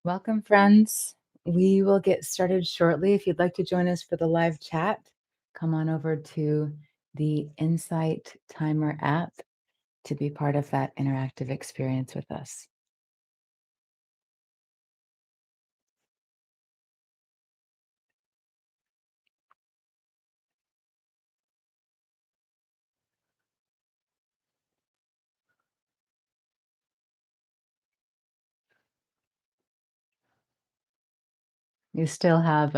Welcome, friends. We will get started shortly. If you'd like to join us for the live chat, come on over to the Insight Timer app to be part of that interactive experience with us. You still have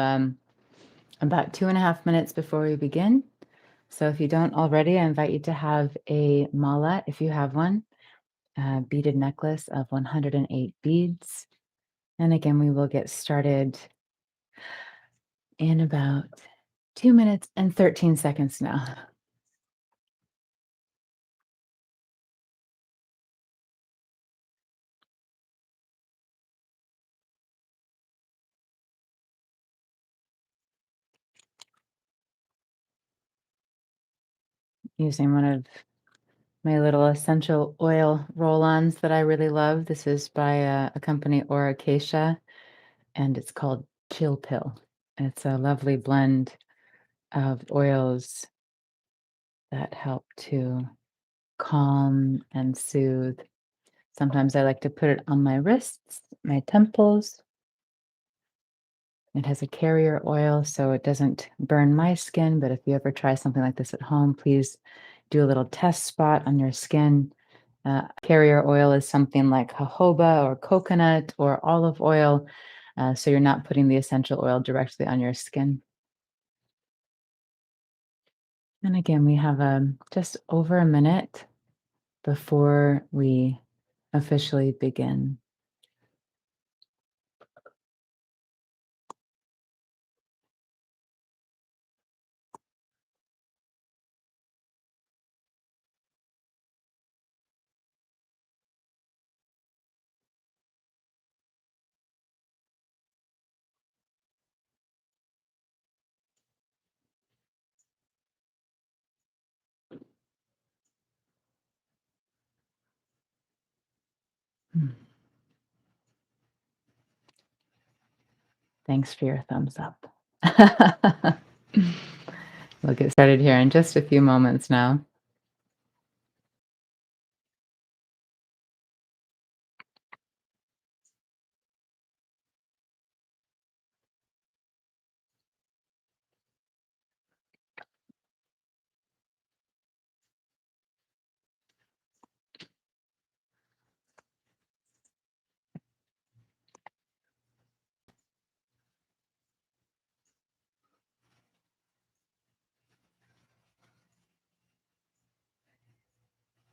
about 2.5 minutes before we begin. So if you don't already, I invite you to have a mala if you have one, a beaded necklace of 108 beads. And again, we will get started in about 2 minutes and 13 seconds now. Using one of my little essential oil roll-ons that I really love. This is by a company, Acacia, and it's called Chill Pill. It's a lovely blend of oils that help to calm and soothe. Sometimes I like to put it on my wrists, my temples. It has a carrier oil, so it doesn't burn my skin. But if you ever try something like this at home, please do a little test spot on your skin. Carrier oil is something like jojoba or coconut or olive oil, so you're not putting the essential oil directly on your skin. And again, we have just over a minute before we officially begin. Hmm. Thanks for your thumbs up. We'll get started here in just a few moments now.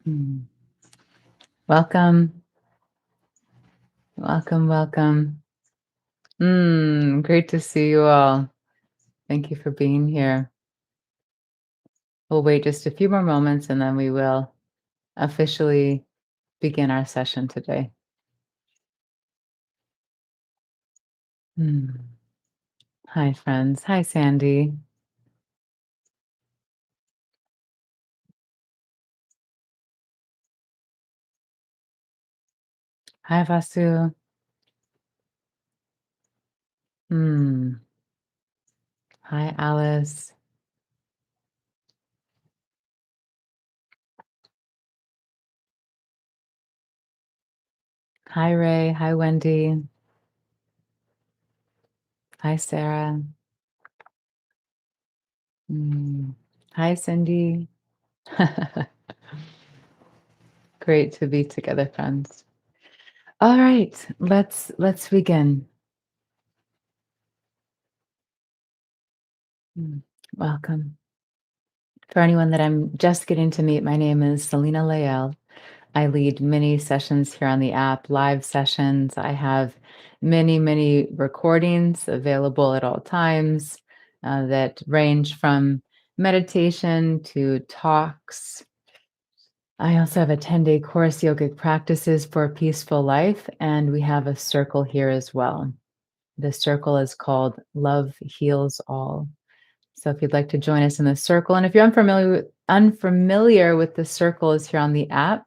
Hmm. Welcome, welcome, welcome. Great to see you all. Thank you for being here. We'll wait just a few more moments and then we will officially begin our session today. Hmm. Hi, friends. Hi, Sandy. Hi, Vasu. Hmm. Hi, Alice. Hi, Ray. Hi, Wendy. Hi, Sarah. Hmm. Hi, Cindy. Great to be together, friends. All right, let's begin. Hmm. Welcome. For anyone that I'm just getting to meet, my name is Selena Lael. I lead many sessions here on the app, live sessions. I have many recordings available at all times that range from meditation to talks. I also have a 10-day course, Yogic Practices for a Peaceful Life, and we have a circle here as well. The circle is called Love Heals All. So if you'd like to join us in the circle, and if you're unfamiliar with the circle is here on the app,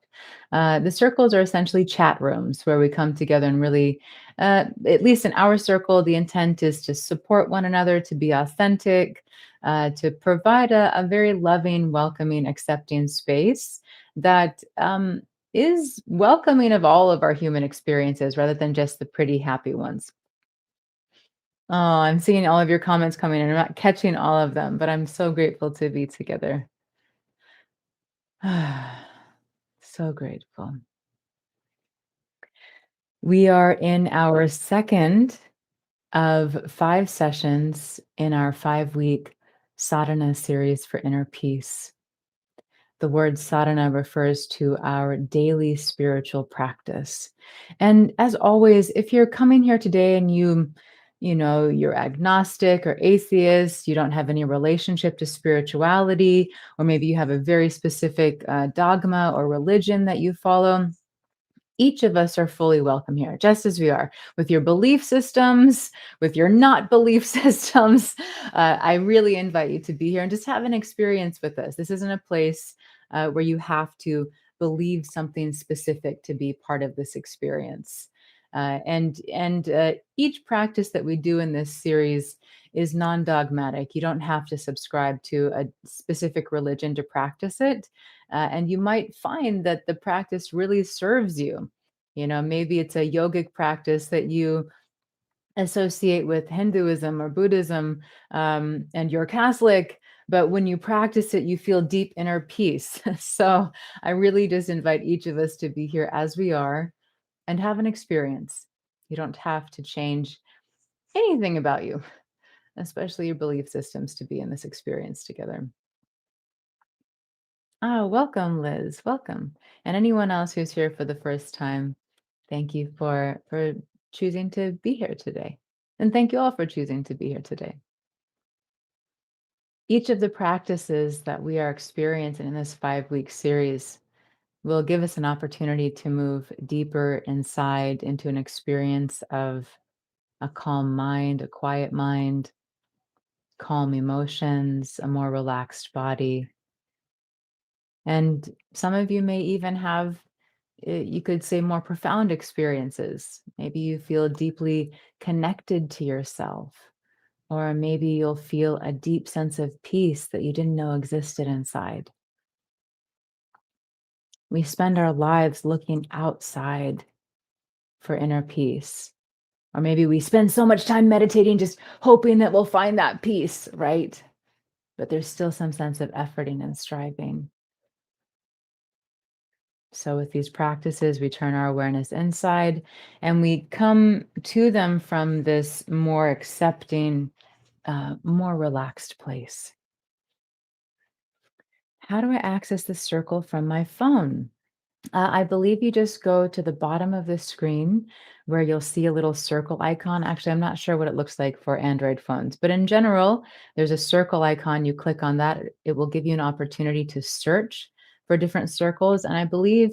The circles are essentially chat rooms where we come together and really, at least in our circle, the intent is to support one another, to be authentic, to provide a very loving, welcoming, accepting space that is welcoming of all of our human experiences rather than just the pretty happy ones. Oh, I'm seeing all of your comments coming in. I'm not catching all of them, but I'm so grateful to be together. So grateful. We are in our second of 5 sessions in our 5-week sadhana series for inner peace. The word sadhana refers to our daily spiritual practice. And as always, if you're coming here today and you're agnostic or atheist, you don't have any relationship to spirituality, or maybe you have a very specific dogma or religion that you follow, each of us are fully welcome here, just as we are, with your belief systems, with your not belief systems. I really invite you to be here and just have an experience with us. This isn't a place where you have to believe something specific to be part of this experience. And each practice that we do in this series is non-dogmatic. You don't have to subscribe to a specific religion to practice it. And you might find that the practice really serves you. Maybe it's a yogic practice that you associate with Hinduism or Buddhism, and you're Catholic, but when you practice it, you feel deep inner peace. So I really just invite each of us to be here as we are and have an experience. You don't have to change anything about you, especially your belief systems, to be in this experience together. Oh, welcome, Liz. Welcome. And anyone else who's here for the first time, thank you for choosing to be here today. And thank you all for choosing to be here today. Each of the practices that we are experiencing in this 5-week series will give us an opportunity to move deeper inside into an experience of a calm mind, a quiet mind, calm emotions, a more relaxed body. And some of you may even have, you could say, more profound experiences. Maybe you feel deeply connected to yourself, or maybe you'll feel a deep sense of peace that you didn't know existed inside. We spend our lives looking outside for inner peace. Or maybe we spend so much time meditating, just hoping that we'll find that peace, right? But there's still some sense of efforting and striving. So, with these practices, we turn our awareness inside and we come to them from this more accepting, more relaxed place. How do I access the circle from my phone? I believe you just go to the bottom of the screen where you'll see a little circle icon. Actually, I'm not sure what it looks like for Android phones, but in general, there's a circle icon. You click on that, it will give you an opportunity to search for different circles. And I believe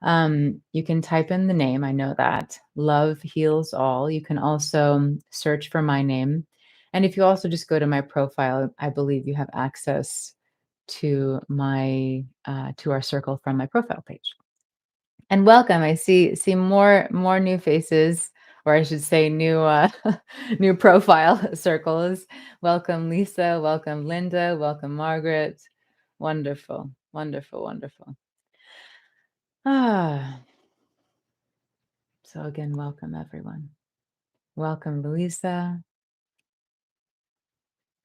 you can type in the name. I know that Love Heals All. You can also search for my name. And if you also just go to my profile, I believe you have access to my to our circle from my profile page. And welcome. I see more new faces, or I should say new new profile circles. Welcome Lisa, welcome Linda, welcome Margaret. Wonderful, wonderful, wonderful. Ah, so again, welcome everyone. Welcome Louisa.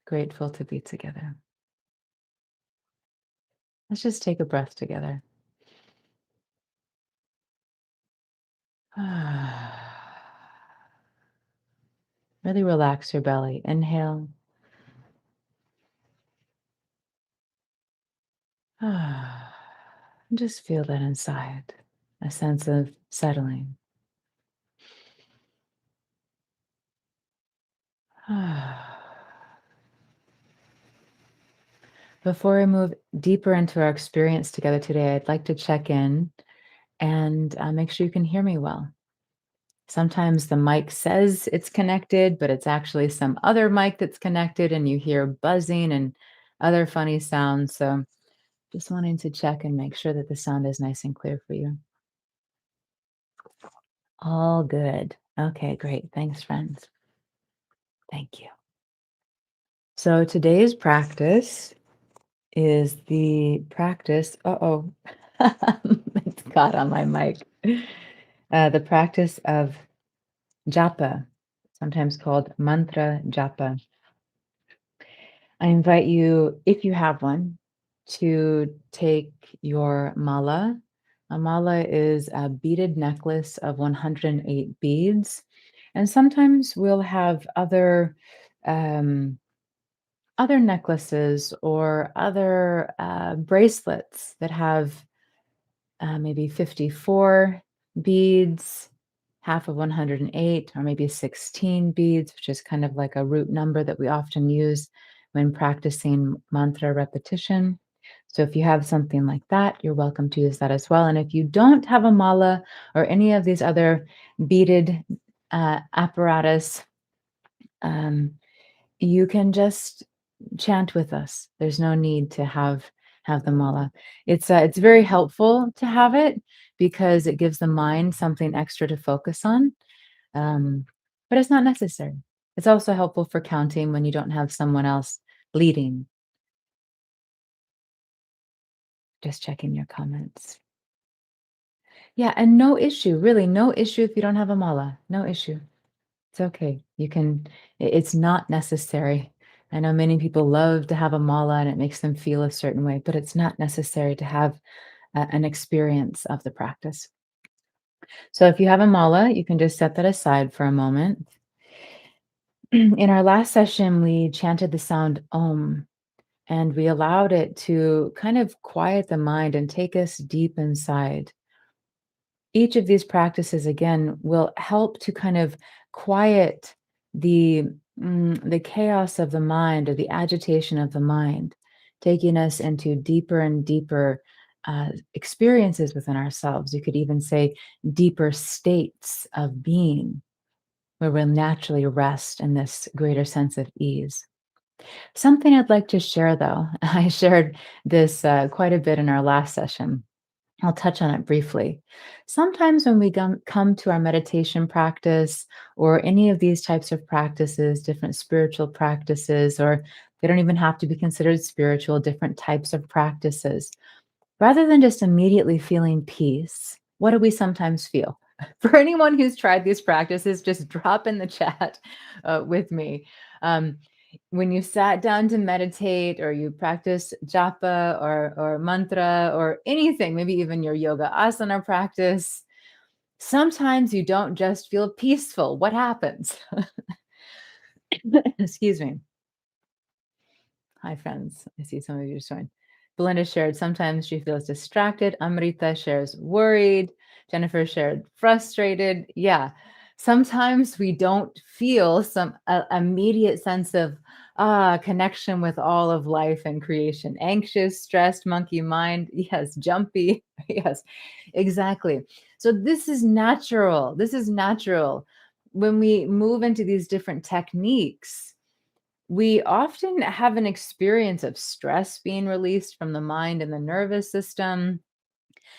Grateful to be together. Let's just take a breath together. Really relax your belly. Inhale. Just feel that inside, a sense of settling. Before I move deeper into our experience together today, I'd like to check in and make sure you can hear me well. Sometimes the mic says it's connected, but it's actually some other mic that's connected, and you hear buzzing and other funny sounds. So just wanting to check and make sure that the sound is nice and clear for you. All good. Okay, great. Thanks, friends. Thank you. So today's practice is the practice. Uh-oh. It's got on my mic. The practice of japa, sometimes called mantra japa. I invite you, if you have one, to take your mala. A mala is a beaded necklace of 108 beads. And sometimes we'll have um, other necklaces or other bracelets that have maybe 54 beads, half of 108, or maybe 16 beads, which is kind of like a root number that we often use when practicing mantra repetition. So if you have something like that, you're welcome to use that as well. And if you don't have a mala or any of these other beaded apparatus, um, you can just chant with us. There's no need to have the mala. It's very helpful to have it because it gives the mind something extra to focus on. Um, but it's not necessary. It's also helpful for counting when you don't have someone else leading. Just checking your comments. Yeah, and no issue, really, no issue if you don't have a mala. No issue. It's okay. It's not necessary. I know many people love to have a mala and it makes them feel a certain way, but it's not necessary to have an experience of the practice. So if you have a mala, you can just set that aside for a moment. In our last session, we chanted the sound Om and we allowed it to kind of quiet the mind and take us deep inside. Each of these practices, again, will help to kind of quiet the the chaos of the mind or the agitation of the mind, taking us into deeper and deeper experiences within ourselves. You could even say deeper states of being where we'll naturally rest in this greater sense of ease. Something I'd like to share, though, I shared this quite a bit in our last session. I'll touch on it briefly. Sometimes when we come to our meditation practice or any of these types of practices, different spiritual practices, or they don't even have to be considered spiritual, different types of practices, rather than just immediately feeling peace, what do we sometimes feel? For anyone who's tried these practices, just drop in the chat with me. Um, when you sat down to meditate or you practice japa or mantra or anything, maybe even your yoga asana practice, sometimes you don't just feel peaceful. What happens? Excuse me. Hi, friends. I see some of you joined. Belinda shared sometimes she feels distracted. Amrita shares worried. Jennifer shared frustrated. Yeah. Sometimes we don't feel some immediate sense of connection with all of life and creation. Anxious, stressed, monkey mind. Yes. Jumpy. Yes, exactly. So this is natural. This is natural. When we move into these different techniques, we often have an experience of stress being released from the mind and the nervous system.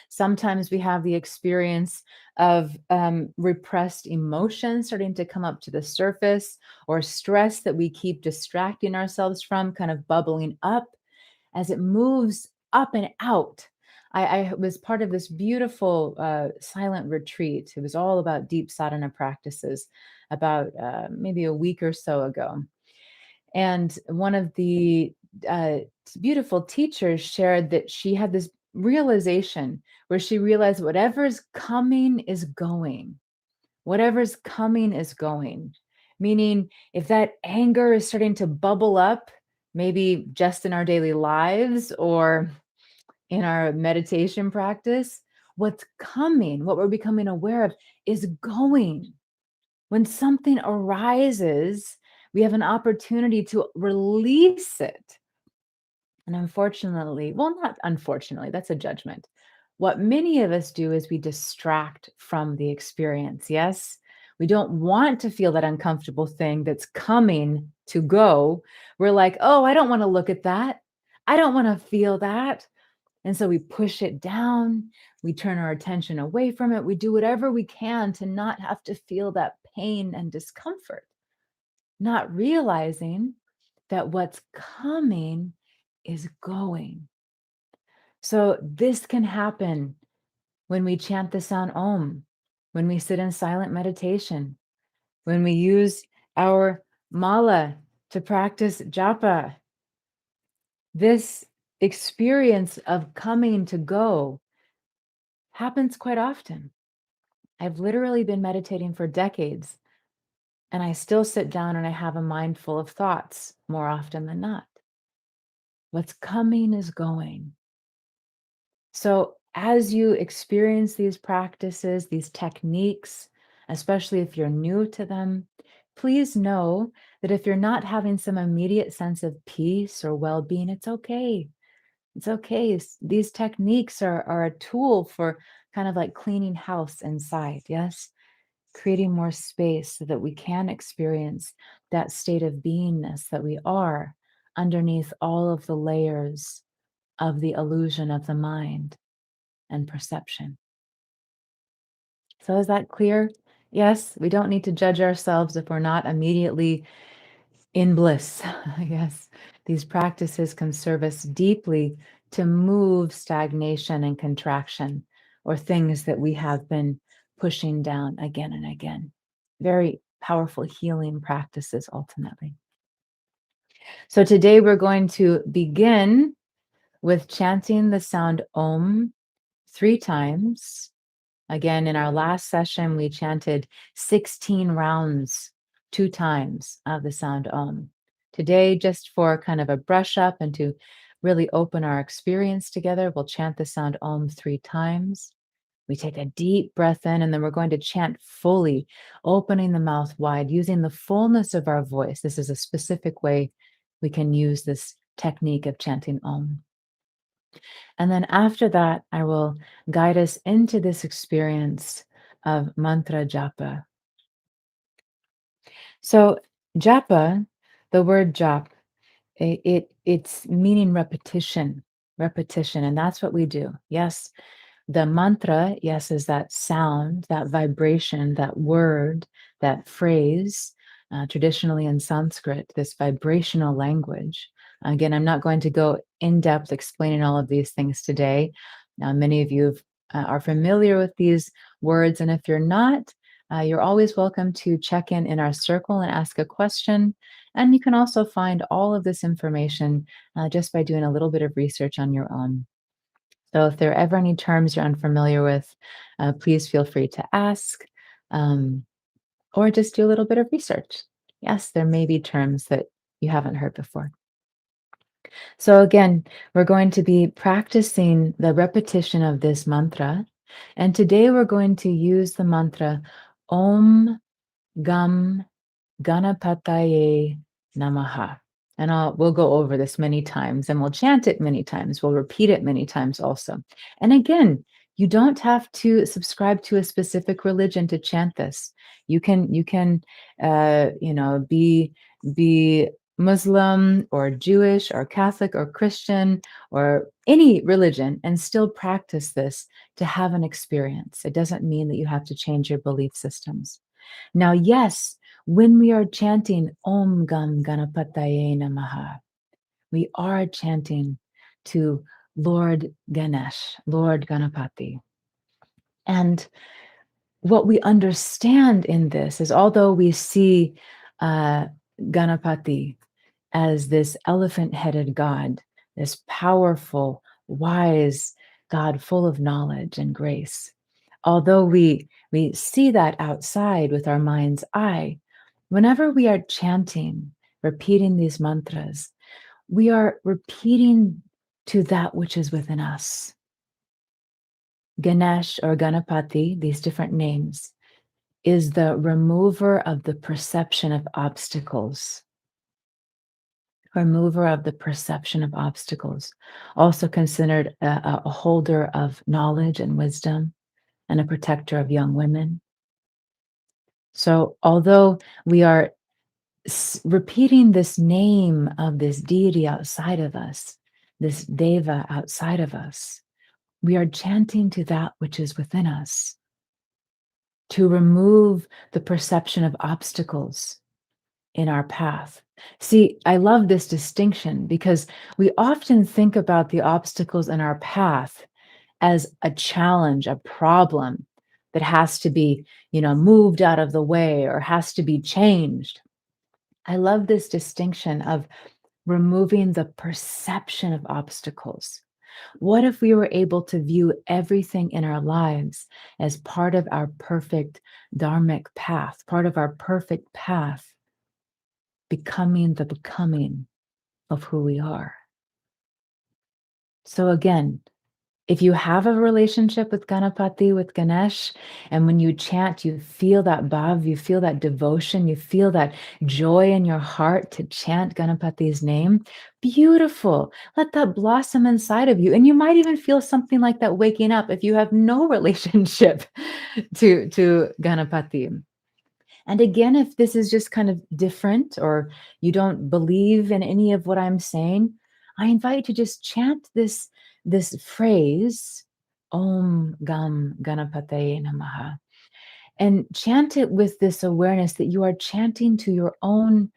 Sometimes we have the experience of repressed emotions starting to come up to the surface, or stress that we keep distracting ourselves from, kind of bubbling up as it moves up and out. I was part of this beautiful silent retreat. It was all about deep sadhana practices about maybe a week or so ago. And one of the uh, beautiful teachers shared that she had this realization where she realized whatever's coming is going. Whatever's coming is going. Meaning, if that anger is starting to bubble up, maybe just in our daily lives or in our meditation practice, what's coming, what we're becoming aware of, is going. When something arises, we have an opportunity to release it. And unfortunately, well, not unfortunately, that's a judgment. What many of us do is we distract from the experience. Yes, we don't want to feel that uncomfortable thing that's coming to go. We're like, oh, I don't want to look at that. I don't want to feel that. And so we push it down, we turn our attention away from it, we do whatever we can to not have to feel that pain and discomfort, not realizing that what's coming is going. So this can happen when we chant the sound Om, when we sit in silent meditation, when we use our mala to practice japa. This experience of coming to go happens quite often. I've literally been meditating for decades, and I still sit down and I have a mind full of thoughts more often than not. What's coming is going. So, as you experience these practices, these techniques, especially if you're new to them, please know that if you're not having some immediate sense of peace or well being, it's okay. It's okay. These techniques are a tool for kind of like cleaning house inside. Yes. Creating more space so that we can experience that state of beingness that we are underneath all of the layers of the illusion of the mind and perception. So, is that clear? Yes, we don't need to judge ourselves if we're not immediately in bliss. Yes, these practices can serve us deeply to move stagnation and contraction or things that we have been pushing down again and again. Very powerful healing practices ultimately. So today we're going to begin with chanting the sound Om 3 times. Again, in our last session, we chanted 16 rounds 2 times of the sound Om. Today, just for kind of a brush up and to really open our experience together, we'll chant the sound Om 3 times. We take a deep breath in, and then we're going to chant fully, opening the mouth wide, using the fullness of our voice. This is a specific way we can use this technique of chanting Om. And then after that, I will guide us into this experience of mantra japa. So, japa, the word jap, it's meaning repetition, and that's what we do. Yes, the mantra, yes, is that sound, that vibration, that word, that phrase, traditionally in Sanskrit, this vibrational language. Again, I'm not going to go in depth explaining all of these things today. Many of you are familiar with these words, and if you're not, you're always welcome to check in our circle and ask a question. And you can also find all of this information just by doing a little bit of research on your own. So if there are ever any terms you're unfamiliar with, please feel free to ask um, or just do a little bit of research. Yes, there may be terms that you haven't heard before. So again, we're going to be practicing the repetition of this mantra. And today we're going to use the mantra Om Gam Ganapataye Namaha. And we'll go over this many times and we'll chant it many times. We'll repeat it many times also. And again, you don't have to subscribe to a specific religion to chant this. You can be Muslim or Jewish or Catholic or Christian or any religion and still practice this to have an experience. It doesn't mean that you have to change your belief systems. Now, yes, when we are chanting Om Gam Ganapataye Namaha, we are chanting to Lord Ganesh, Lord Ganapati. And what we understand in this is although we see Ganapati as this elephant headed God, this powerful, wise God full of knowledge and grace, although we see that outside with our mind's eye, whenever we are chanting, repeating these mantras, we are repeating to that which is within us. Ganesh or Ganapati, these different names, is the remover of the perception of obstacles. Remover of the perception of obstacles, also considered a holder of knowledge and wisdom and a protector of young women. So, although we are repeating this name of this deity outside of us, this deva outside of us. We are chanting to that which is within us to remove the perception of obstacles in our path. See, I love this distinction because we often think about the obstacles in our path as a challenge, a problem that has to be, moved out of the way or has to be changed. I love this distinction of removing the perception of obstacles. What if we were able to view everything in our lives as part of our perfect dharmic path, part of our perfect path, becoming the becoming of who we are? So, again, if you have a relationship with Ganapati, with Ganesh, and when you chant, you feel that bhav, you feel that devotion, you feel that joy in your heart to chant Ganapati's name, beautiful. Let that blossom inside of you. And you might even feel something like that waking up if you have no relationship to Ganapati. And again, if this is just kind of different or you don't believe in any of what I'm saying, I invite you to just chant this phrase, Om Gam Ganapataye Namaha, and chant it with this awareness that you are chanting to your own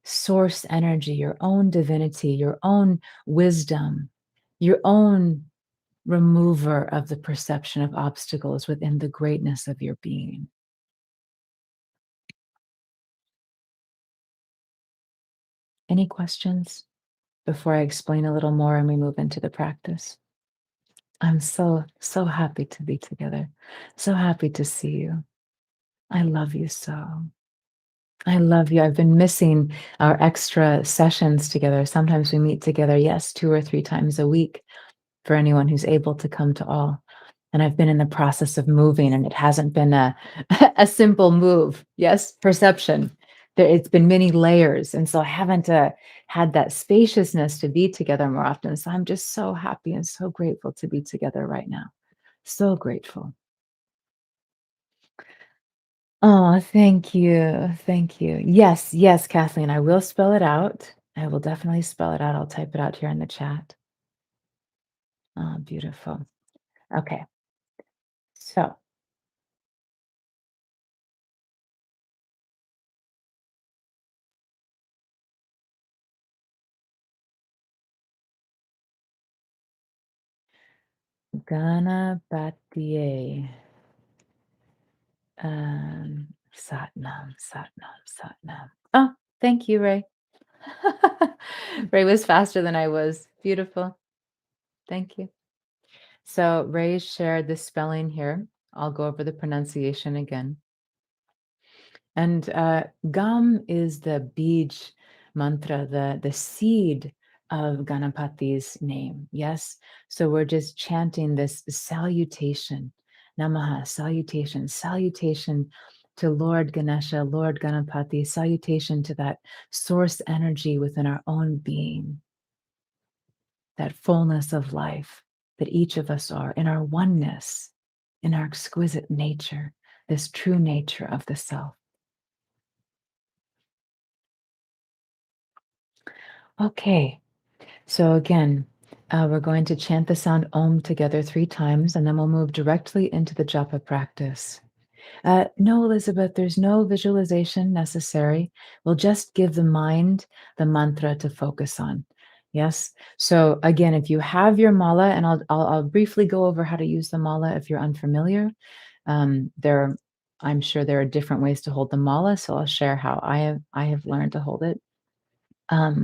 source energy, your own divinity, your own wisdom, your own remover of the perception of obstacles within the greatness of your being. Any questions before I explain a little more and we move into the practice? I'm so, so happy to be together. So happy to see you. I love you so. I love you. I've been missing our extra sessions together. Sometimes we meet together, yes, 2 or 3 times a week for anyone who's able to come to all. And I've been in the process of moving, and it hasn't been a, a simple move. Yes, perception. It's been many layers. And so I haven't had that spaciousness to be together more often. So I'm just so happy and so grateful to be together right now. So grateful. Oh, thank you. Thank you. Yes, yes, Kathleen, I will spell it out. I will definitely spell it out. I'll type it out here in the chat. Oh, beautiful. Okay. So, Ganapatiye. Satnam, Satnam, Satnam. Oh, thank you, Ray. Ray was faster than I was. Beautiful. Thank you. So Ray shared the spelling here. I'll go over the pronunciation again. And Gam is the Bij mantra, the seed of Ganapati's name. Yes. So we're just chanting this salutation, Namaha, salutation, salutation to Lord Ganesha, Lord Ganapati, salutation to that source energy within our own being, that fullness of life that each of us are, in our oneness, in our exquisite nature, this true nature of the self. Okay, so again, we're going to chant the sound Om together 3 times, and then we'll move directly into the japa practice. No, Elizabeth, there's no visualization necessary. We'll just give the mind the mantra to focus on. Yes. So again, if you have your mala, and I'll briefly go over how to use the mala if you're unfamiliar. There, I'm sure there are different ways to hold the mala, so I'll share how I have learned to hold it. Yeah,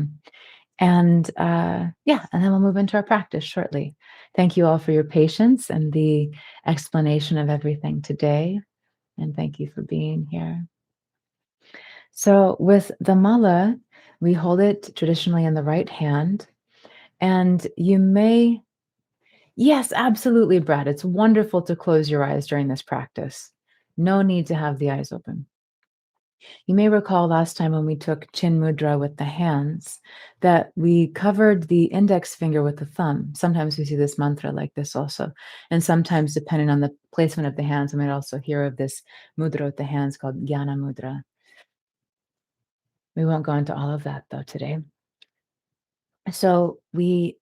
and then we'll move into our practice shortly. Thank you all for your patience and the explanation of everything today. And thank you for being here. So, with the mala, we hold it traditionally in the right hand. And you may, yes, absolutely, Brad. It's wonderful to close your eyes during this practice. No need to have the eyes open. You may recall last time when we took Chin Mudra with the hands that we covered the index finger with the thumb. Sometimes we see this mantra like this also. And sometimes, depending on the placement of the hands, we might also hear of this mudra with the hands called Jnana Mudra. We won't go into all of that though today. So we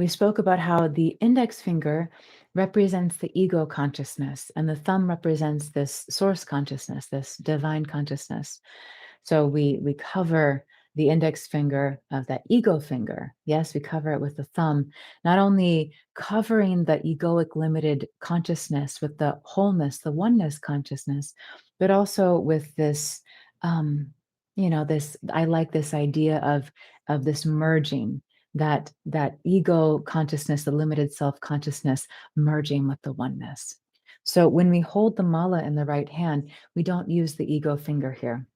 spoke about how the index finger represents the ego consciousness, and the thumb represents this source consciousness, this divine consciousness. So we cover the index finger of that ego finger. Yes, we cover it with the thumb, not only covering the egoic limited consciousness with the wholeness, the oneness consciousness, but also with this um this I like this idea of this merging, that ego consciousness, the limited self consciousness merging with the oneness. So when we hold the mala in the right hand, we don't use the ego finger here.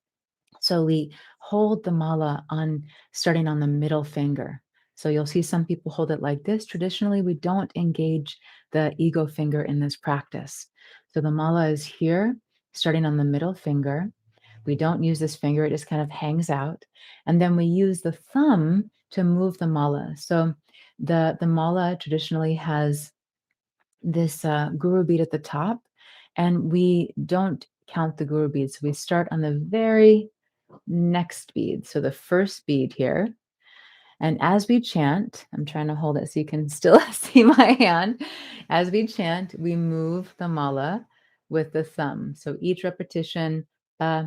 So we hold the mala on starting on the middle finger. So you'll see some people hold it like this. Traditionally, we don't engage the ego finger in this practice. So the mala is here, starting on the middle finger. We don't use this finger, it just kind of hangs out. And then we use the thumb to move the mala. So the mala traditionally has this guru bead at the top, and we don't count the guru beads. We start on the very next bead. So the first bead here. And as we chant, I'm trying to hold it so you can still see my hand. As we chant, we move the mala with the thumb. So each repetition, uh,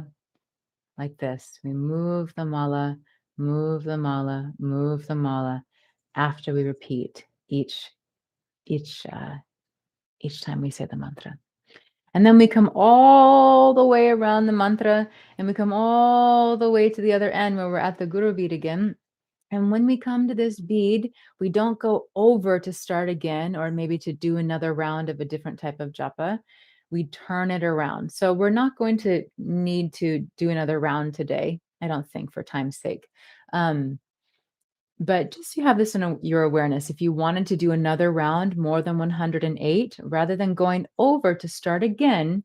like this, we move the mala, move the mala, move the mala after we repeat each each time we say the mantra. And then we come all the way around the mantra, and we come all the way to the other end where we're at the guru bead again. And when we come to this bead, we don't go over to start again or maybe to do another round of a different type of japa. We turn it around. So we're not going to need to do another round today, I don't think, for time's sake. Um, but just so you have this in your awareness, if you wanted to do another round more than 108, rather than going over to start again,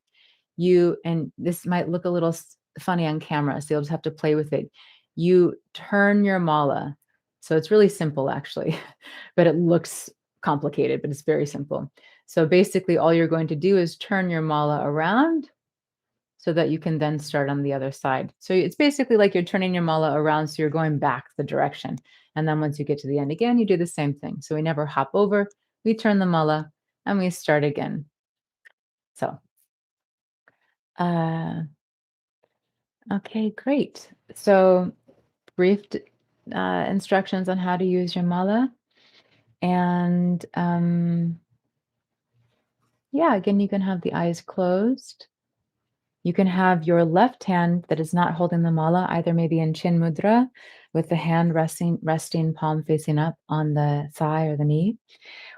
and this might look a little funny on camera, so you'll just have to play with it. You turn your mala. So it's really simple, actually, but it looks complicated, but it's very simple. So basically, all you're going to do is turn your mala around so that you can then start on the other side. So it's basically like you're turning your mala around, so you're going back the direction. And then once you get to the end again, you do the same thing. So we never hop over, we turn the mala, and we start again. So, uh, okay, great. So brief instructions on how to use your mala. And yeah, again, you can have the eyes closed. You can have your left hand that is not holding the mala, either maybe in chin mudra with the hand resting palm facing up on the thigh or the knee,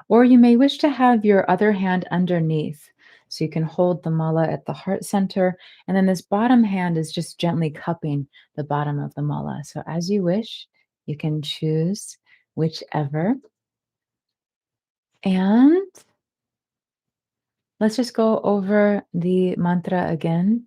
or you may wish to have your other hand underneath. So you can hold the mala at the heart center, and then this bottom hand is just gently cupping the bottom of the mala. So as you wish, you can choose whichever. And let's just go over the mantra again.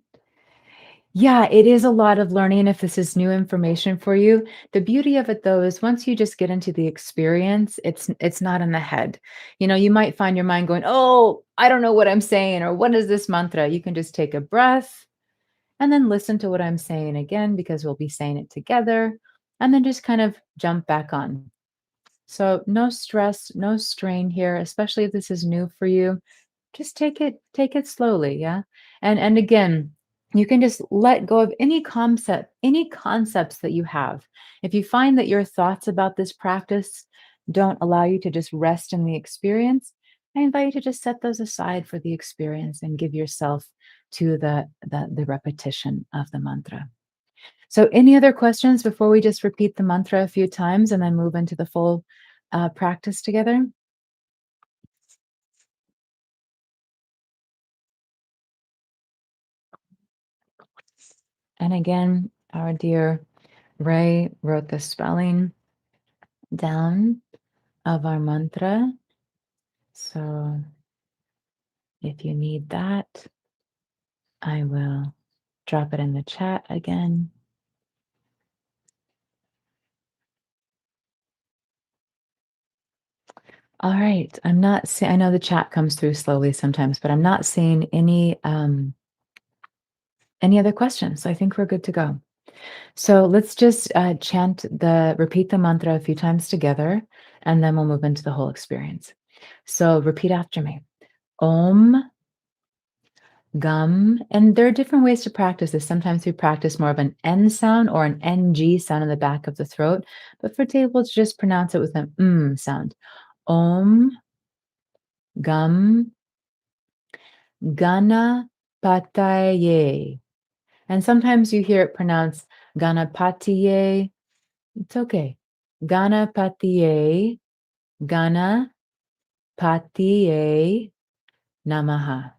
Yeah, it is a lot of learning if this is new information for you. The beauty of it though is once you just get into the experience, it's not in the head. You might find your mind going, "Oh, I don't know what I'm saying," or "What is this mantra?" You can just take a breath and then listen to what I'm saying again because we'll be saying it together, and then just kind of jump back on. So no stress, no strain here, especially if this is new for you. Just take it slowly, yeah? And again, you can just let go of any concepts that you have. If you find that your thoughts about this practice don't allow you to just rest in the experience, I invite you to just set those aside for the experience and give yourself to the repetition of the mantra. So any other questions before we just repeat the mantra a few times and then move into the full practice together? And again, our dear Ray wrote the spelling down of our mantra. So if you need that, I will drop it in the chat again. All right. I'm not seeing, I know the chat comes through slowly sometimes, but I'm not seeing any other questions. So I think we're good to go. So let's just repeat the mantra a few times together, and then we'll move into the whole experience. So repeat after me. Om Gum. And there are different ways to practice this. Sometimes we practice more of an N sound or an NG sound in the back of the throat. But for today, we'll just pronounce it with an sound. Om Gum Ganapataye. And sometimes you hear it pronounced Ganapatiye. It's okay. Ganapatiye, Ganapatiye Namaha.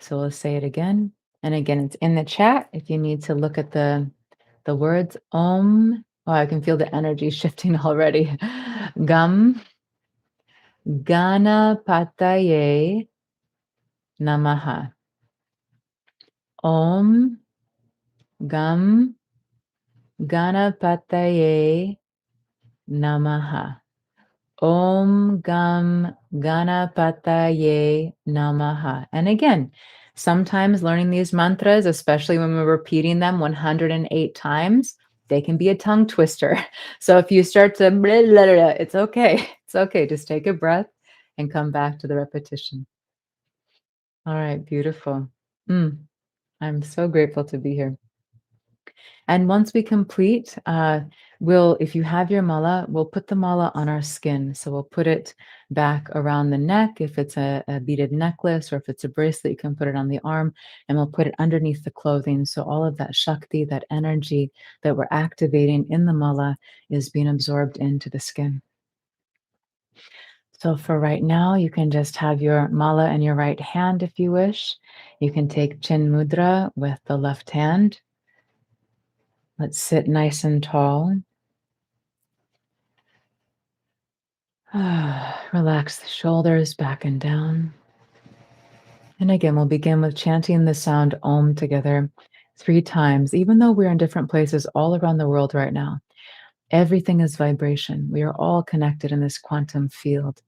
So we'll say it again. And again, it's in the chat if you need to look at the words. Om. Oh, I can feel the energy shifting already. Gam Ganapataye Namaha. Om Gam Ganapataye Namaha. Om Gam Ganapataye Namaha. And again, sometimes learning these mantras, especially when we're repeating them 108 times, they can be a tongue twister. So if you start to blah, blah, blah, it's okay. It's okay. Just take a breath and come back to the repetition. All right, beautiful. I'm so grateful to be here. And once we complete, if you have your mala, we'll put the mala on our skin. So we'll put it back around the neck. If it's a beaded necklace or if it's a bracelet, you can put it on the arm and we'll put it underneath the clothing. So all of that Shakti, that energy that we're activating in the mala is being absorbed into the skin. So for right now, you can just have your mala in your right hand if you wish. You can take Chin Mudra with the left hand. Let's sit nice and tall. Relax the shoulders back and down. And again, we'll begin with chanting the sound Om together 3 times. Even though we're in different places all around the world right now, everything is vibration. We are all connected in this quantum field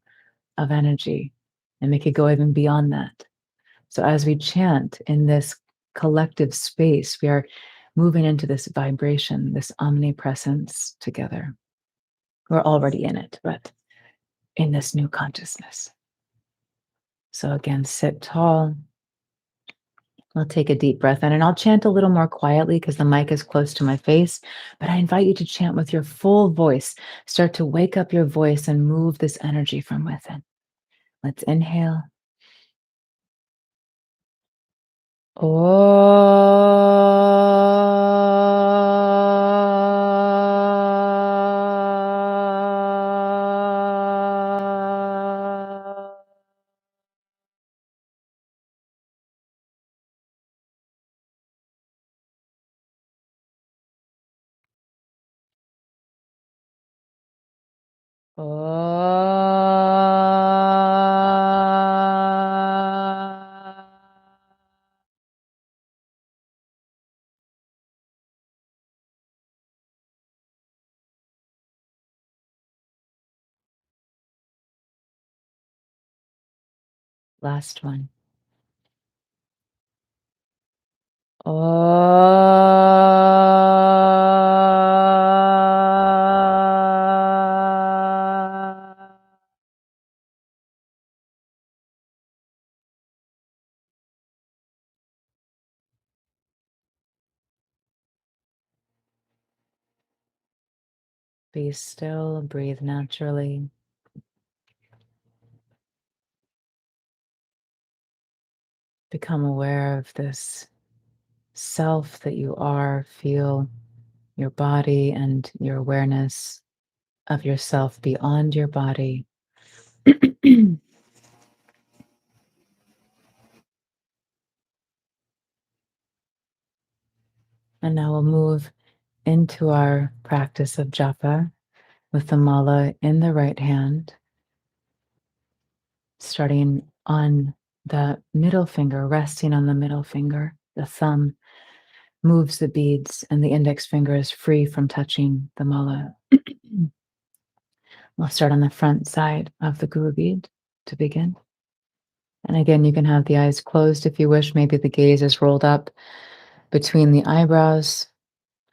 of energy, and we could go even beyond that. So as we chant in this collective space, we are moving into this vibration, this omnipresence together. We're already in it, but in this new consciousness. So again, sit tall. I'll take a deep breath in and I'll chant a little more quietly because the mic is close to my face. But I invite you to chant with your full voice. Start to wake up your voice and move this energy from within. Let's inhale. Last one. Be still, breathe naturally. Become aware of this self that you are. Feel your body and your awareness of yourself beyond your body. And now we'll move into our practice of japa with the mala in the right hand, starting on the middle finger, resting on the middle finger. The thumb moves the beads and the index finger is free from touching the mala. We'll start on the front side of the guru bead to begin. And again, you can have the eyes closed if you wish. Maybe the gaze is rolled up between the eyebrows.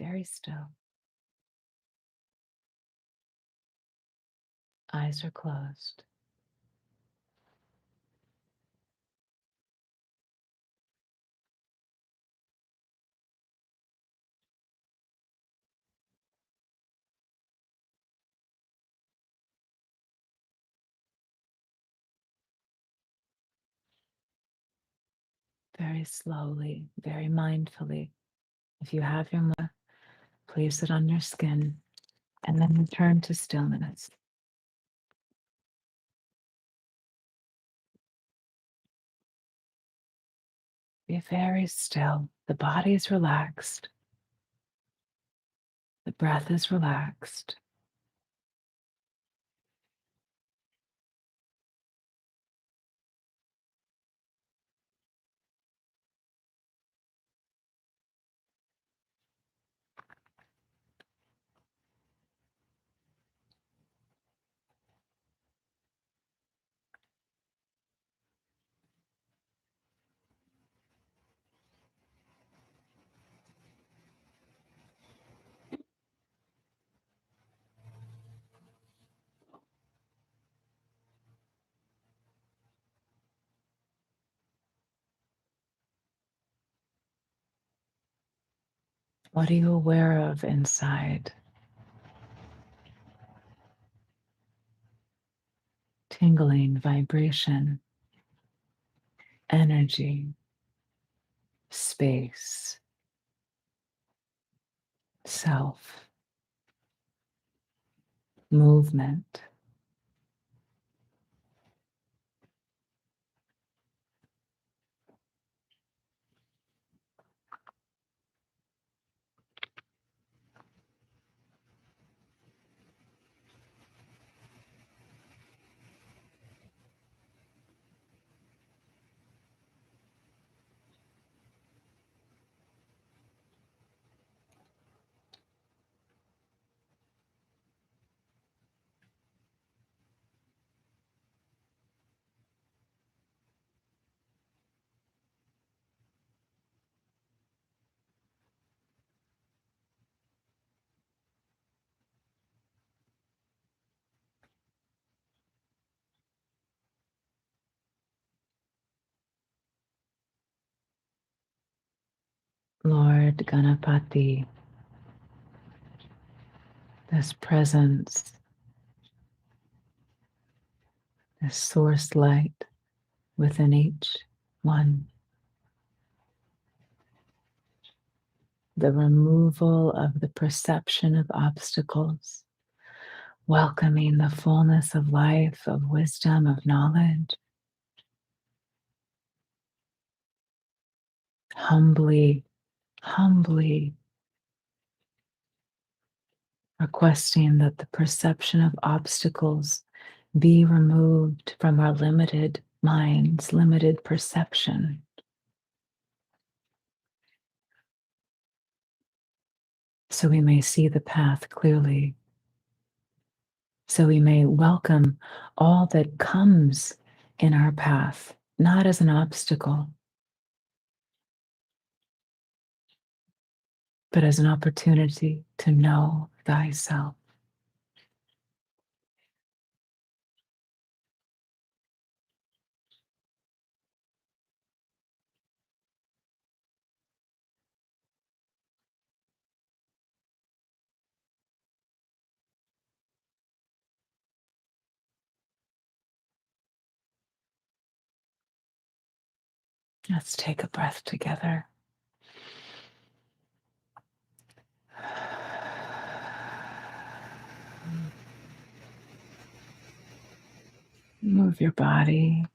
Very still. Eyes are closed. Very slowly, very mindfully. If you have your mat, place it on your skin and then return to stillness. Be very still. The body is relaxed. The breath is relaxed. What are you aware of inside? Tingling, vibration, energy, space, self, movement. Lord Ganapati, this presence, this source light within each one, the removal of the perception of obstacles, welcoming the fullness of life, of wisdom, of knowledge, humbly, humbly requesting that the perception of obstacles be removed from our limited minds, limited perception, so we may see the path clearly, so we may welcome all that comes in our path, not as an obstacle, but as an opportunity to know thyself. Let's take a breath together. Move your body.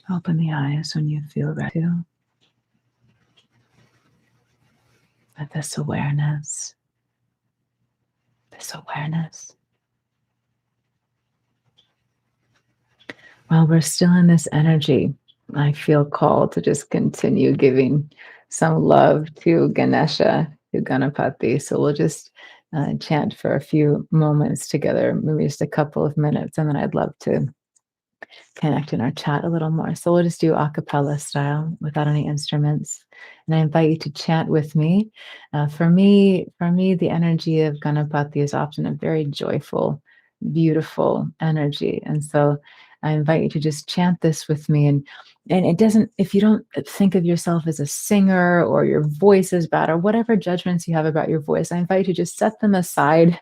Open the eyes when you feel ready to. Let this awareness. While we're still in this energy, I feel called to just continue giving some love to Ganesha, to Ganapati. So we'll just chant for a few moments together, maybe just a couple of minutes, and then I'd love to connect in our chat a little more. So we'll just do a cappella style without any instruments. And I invite you to chant with me. For me, the energy of Ganapati is often a very joyful, beautiful energy. And so I invite you to just chant this with me. And it doesn't, if you don't think of yourself as a singer or your voice is bad or whatever judgments you have about your voice, I invite you to just set them aside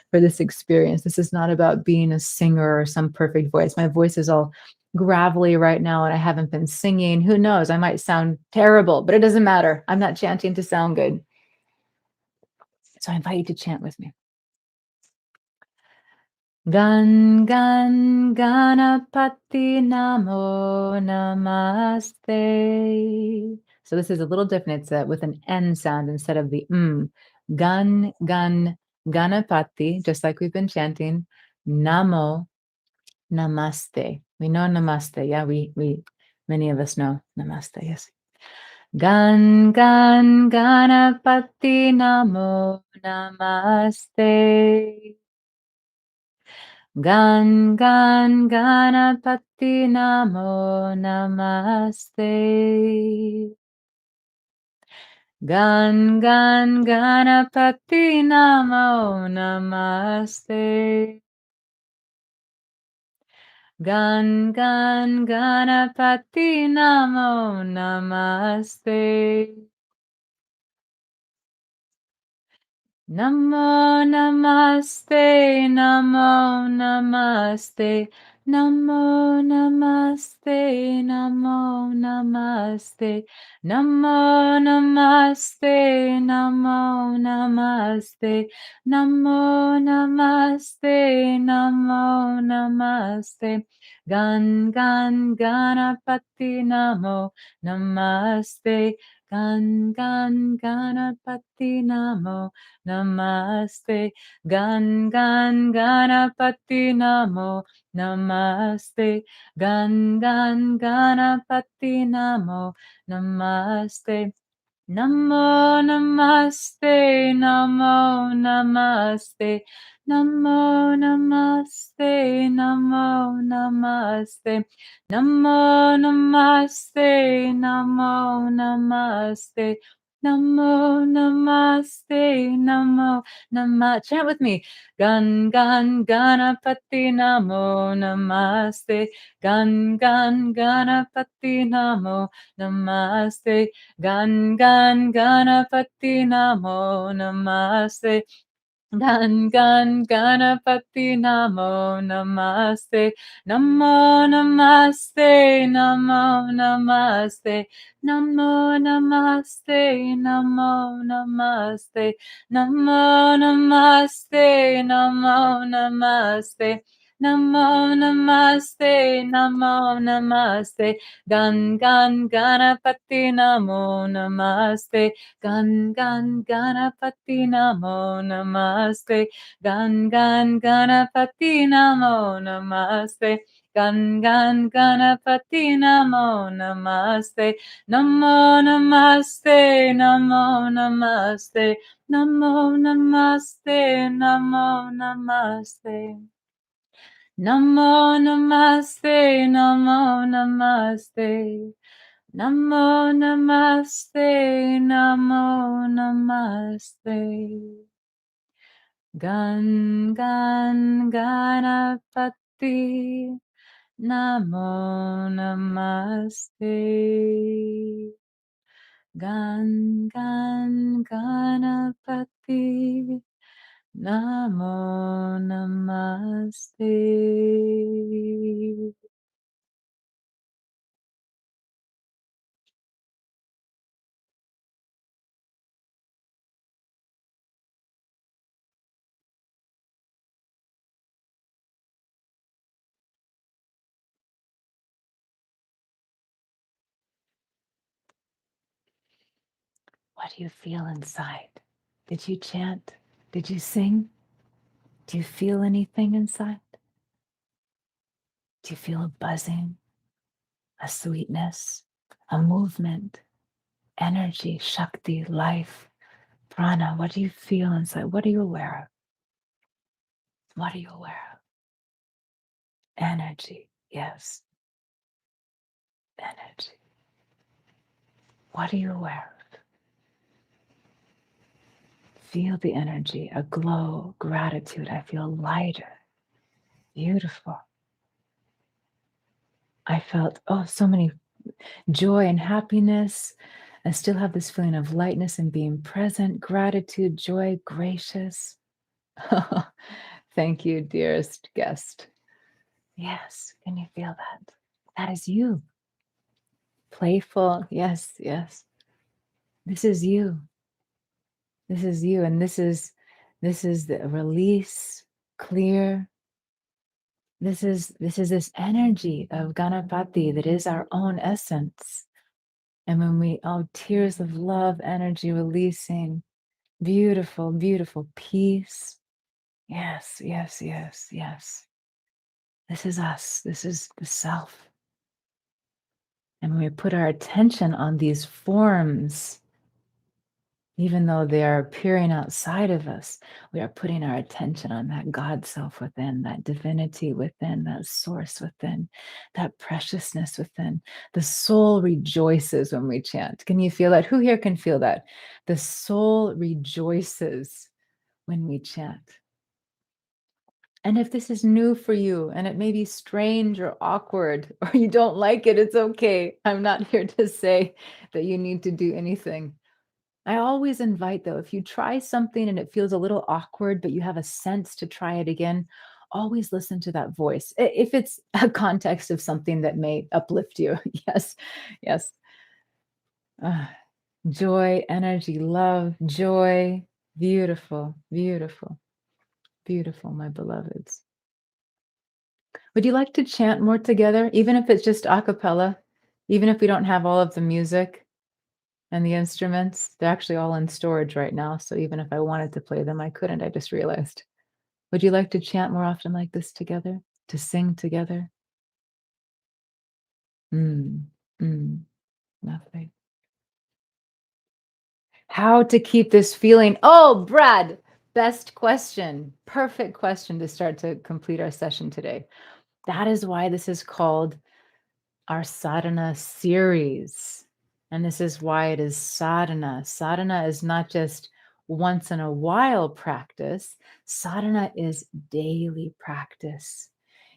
for this experience. This is not about being a singer or some perfect voice. My voice is all gravelly right now and I haven't been singing. Who knows? I might sound terrible, but it doesn't matter. I'm not chanting to sound good. So I invite you to chant with me. Gan gan ganapati namo namaste. So this is a little different. It's with an N sound instead of the Gan gan ganapati, just like we've been chanting. Namo namaste. We know namaste. Yeah, we many of us know namaste. Yes. Gan gan ganapati namo namaste. Gan gan ganapati namo namaste. Gan gan ganapati namo namaste. Gan gan ganapati namo namaste. Namo namaste, namo namaste, namo namaste, namo namaste, namo namaste, namo namaste, namo namaste, namo namaste. Gan gan ganapati namo namaste. Gan gan ganapati namo namaste. Gan gan ganapati namo namaste. Gan gan ganapati namo namaste. Namo namaste, namo namaste, namo namaste, namo namaste, namo namaste, namo namaste, namo namaste, namo nama. Chant with me. Gan gan ganapati namo namaste. Gan gan ganapati namo namaste. Gan gan ganapati namo namaste. Gan gan ganapati namo namaste. Namo namaste, namo namaste, namo namaste, namo namaste, namo namaste, namo namaste. Namo namaste, namo namaste, gan gan ganapati namo namaste, gan gan ganapati namo namaste, gan gan ganapati namo namaste, gan gan ganapati namo namaste, namo namaste, namo namaste, namo namaste, namo namaste. Namo namaste, namo namaste, namo namaste, namo namaste. Gan gan ganapati, namo namaste. Gan gan ganapati, namo namaste. What do you feel inside? Did you chant? Did you sing? Do you feel anything inside? Do you feel a buzzing, a sweetness, a movement, energy, shakti, life, prana? What do you feel inside? What are you aware of? What are you aware of? Energy. Yes. Energy. What are you aware of? Feel the energy, a glow, gratitude. I feel lighter. Beautiful. I felt, oh, so many joy and happiness. I still have this feeling of lightness and being present, gratitude, joy, gracious. Thank you, dearest guest. Yes, can you feel that? That is you. Playful. Yes, yes. This is you. This is you. And this is the release, clear. This is this energy of Ganapati that is our own essence. And when we, oh, tears of love, energy releasing, beautiful, beautiful peace. Yes, yes, yes, yes. This is us. This is the self. And when we put our attention on these forms, even though they are appearing outside of us, we are putting our attention on that God self within, that divinity within, that source within, that preciousness within. The soul rejoices when we chant. Can you feel that? Who here can feel that? The soul rejoices when we chant. And if this is new for you and it may be strange or awkward or you don't like it, it's okay. I'm not here to say that you need to do anything. I always invite, though, if you try something and it feels a little awkward, but you have a sense to try it again, always listen to that voice. If it's a context of something that may uplift you. Yes, yes. Ah, joy, energy, love, joy. Beautiful, beautiful, beautiful, my beloveds. Would you like to chant more together, even if it's just a cappella, even if we don't have all of the music? And the instruments, they're actually all in storage right now, so even if I wanted to play them, I couldn't, I just realized. Would you like to chant more often like this together? To sing together? Mm, mm, lovely. How to keep this feeling? Oh, Brad, best question. Perfect question to start to complete our session today. That is why this is called our sadhana series. And this is why it is sadhana. Sadhana is not just once in a while practice, sadhana is daily practice.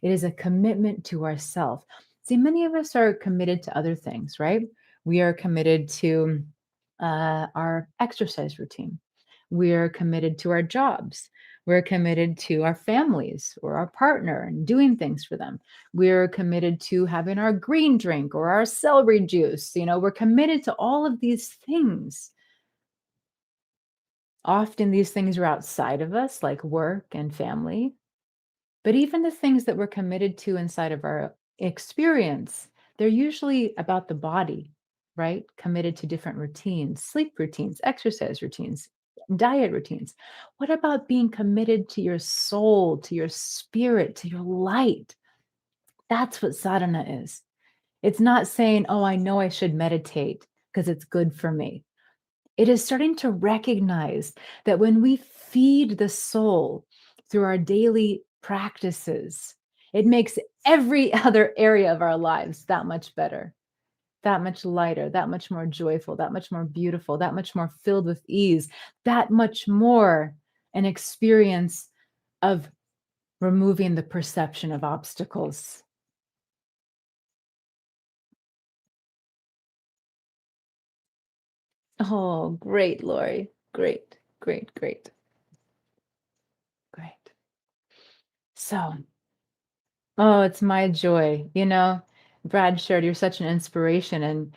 It is a commitment to ourself. See, many of us are committed to other things, right? We are committed to our exercise routine. We are committed to our jobs. We're committed to our families or our partner and doing things for them. We're committed to having our green drink or our celery juice. We're committed to all of these things. Often these things are outside of us, like work and family. But even the things that we're committed to inside of our experience, they're usually about the body, right? Committed to different routines, sleep routines, exercise routines, diet routines. What about being committed to your soul, to your spirit, to your light? That's what sadhana is. It's not saying, oh, I know I should meditate because it's good for me. It is starting to recognize that when we feed the soul through our daily practices, it makes every other area of our lives that much better, that much lighter, that much more joyful, that much more beautiful, that much more filled with ease, that much more an experience of removing the perception of obstacles. Oh, great, Lori. Great, great, great, great. So, oh, it's my joy. Brad shared, you're such an inspiration. And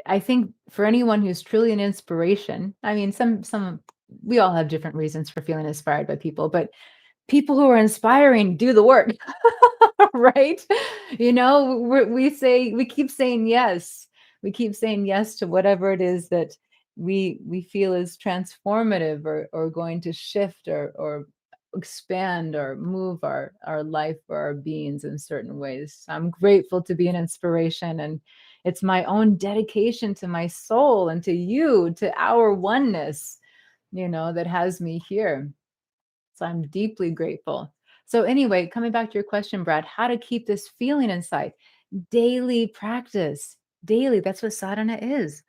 I think for anyone who's truly an inspiration, I mean, we all have different reasons for feeling inspired by people, but people who are inspiring do the work. Right? We keep saying yes. We keep saying yes to whatever it is that we feel is transformative or going to shift or expand or move our life or our beings in certain ways. I'm grateful to be an inspiration, and it's my own dedication to my soul and to you, to our oneness, that has me here. So I'm deeply grateful. So anyway, coming back to your question, Brad, how to keep this feeling inside? Daily practice. Daily. That's what sadhana is.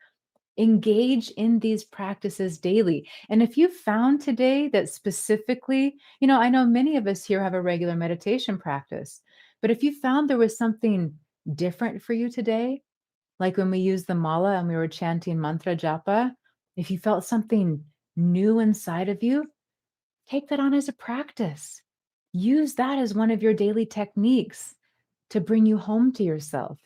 Engage in these practices daily. And if you found today that specifically, I know many of us here have a regular meditation practice, but if you found there was something different for you today, like when we used the mala and we were chanting mantra japa, if you felt something new inside of you, take that on as a practice. Use that as one of your daily techniques to bring you home to yourself.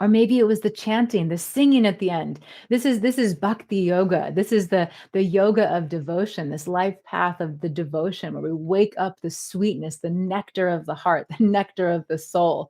Or maybe it was the chanting, the singing at the end. This is bhakti yoga. This is the yoga of devotion, this life path of the devotion where we wake up the sweetness, the nectar of the heart, the nectar of the soul.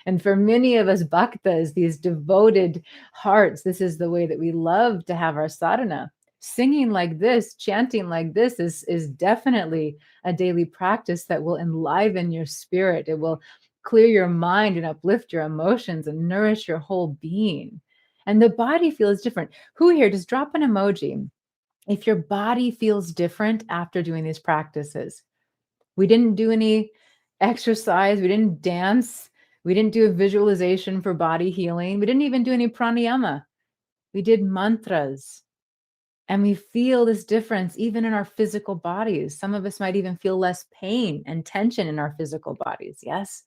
And for many of us bhaktas, these devoted hearts, this is the way that we love to have our sadhana. Singing like this, chanting like this is definitely a daily practice that will enliven your spirit. It will clear your mind and uplift your emotions and nourish your whole being. And the body feels different. Who here, just drop an emoji if your body feels different after doing these practices. We didn't do any exercise, we didn't dance, we didn't do a visualization for body healing, we didn't even do any pranayama. We did mantras. And we feel this difference even in our physical bodies. Some of us might even feel less pain and tension in our physical bodies. Yes?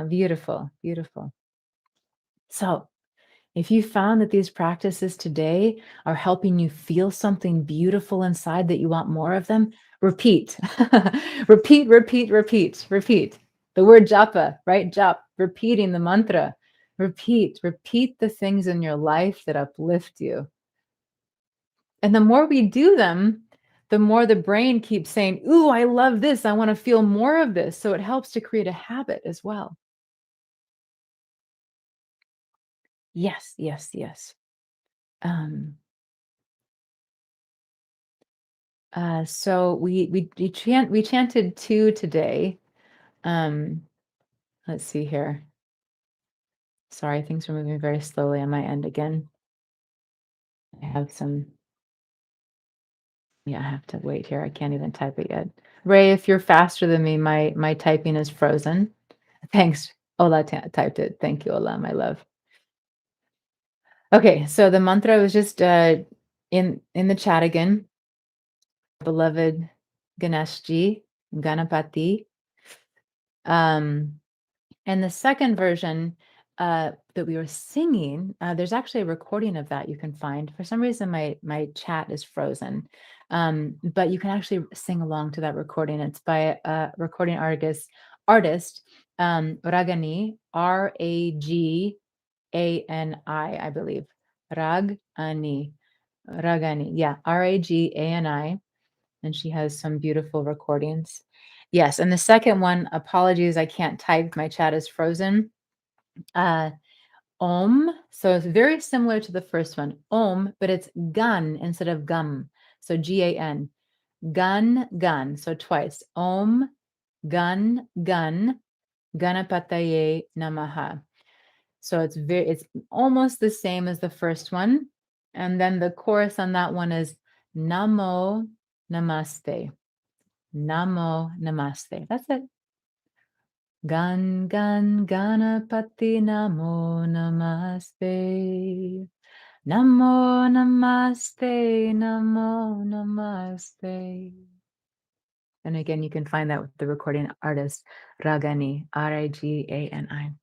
Beautiful, beautiful. So, if you found that these practices today are helping you feel something beautiful inside that you want more of them, repeat. Repeat, repeat, repeat, repeat. The word japa, right? Jap, repeating the mantra. Repeat the things in your life that uplift you. And the more we do them, the more the brain keeps saying, "Ooh, I love this. I want to feel more of this." So it helps to create a habit as well. Yes, yes, yes. Um, so we chanted two today. Um, let's see here. Sorry, things are moving very slowly on my end again. I have some. Yeah, I have to wait here. I can't even type it yet. Ray, if you're faster than me, my typing is frozen. Thanks. Ola typed it. Thank you, Ola, my love. Okay, so the mantra was just in the chat again. Beloved Ganeshji, Ganapati. Um, And the second version that we were singing, there's actually a recording of that you can find. For some reason, my chat is frozen, but you can actually sing along to that recording. It's by a recording artist Ragani, Ragani, I believe. Ragani, Ragani, yeah, Ragani, and she has some beautiful recordings. Yes, and the second one, apologies, I can't type, my chat is frozen. Uh, Om, so it's very similar to the first one, Om, but it's gun instead of gum. So Gan, gun. So twice, Om, gun, Ganapataye Namaha. So it's almost the same as the first one. And then the chorus on that one is Namo Namaste. Namo Namaste. That's it. Ganapati Namo Namaste. Namo Namaste. Namo Namaste. And again, you can find that with the recording artist Ragani, Ragani.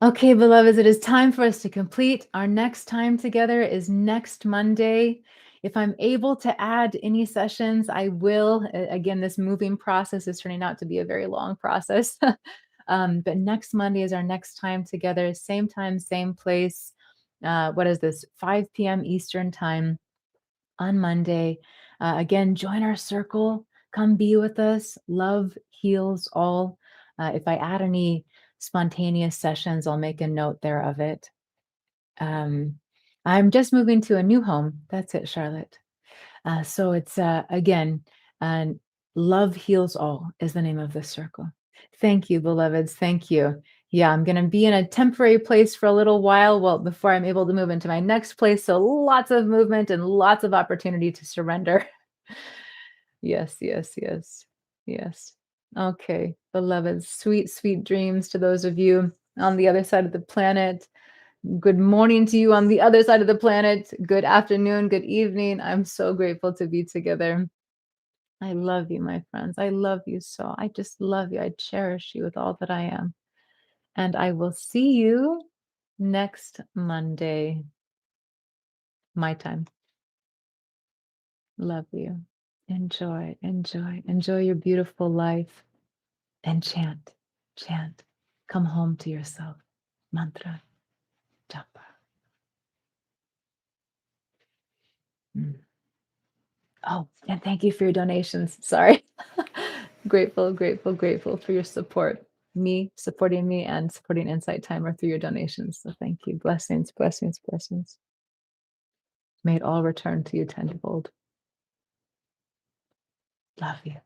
Okay, beloveds, it is time for us to complete. Our next time together is next Monday. If I'm able to add any sessions, I will. Again, this moving process is turning out to be a very long process. But next Monday is our next time together, same time, same place. What is this? 5 p.m. Eastern time on Monday. Again, join our circle. Come be with us. Love heals all. If I add any spontaneous sessions, I'll make a note there of it. I'm just moving to a new home. That's it, Charlotte. So it's again, love heals all is the name of this circle. Thank you, beloveds. Thank you. Yeah, I'm going to be in a temporary place for a little while, well, before I'm able to move into my next place. So lots of movement and lots of opportunity to surrender. Yes, yes, yes. Yes. Okay, beloved, sweet, sweet dreams to those of you on the other side of the planet. Good morning to you on the other side of the planet. Good afternoon, good evening. I'm so grateful to be together. I love you, my friends. I love you so. I just love you. I cherish you with all that I am. And I will see you next Monday, my time. Love you. Enjoy, enjoy, enjoy your beautiful life and chant, chant. Come home to yourself. Mantra, japa. Mm. Oh, and thank you for your donations. Sorry. Grateful, grateful, grateful for your support. Me supporting me and supporting Insight Timer through your donations. So thank you. Blessings, blessings, blessings. May it all return to you tenfold. Love you.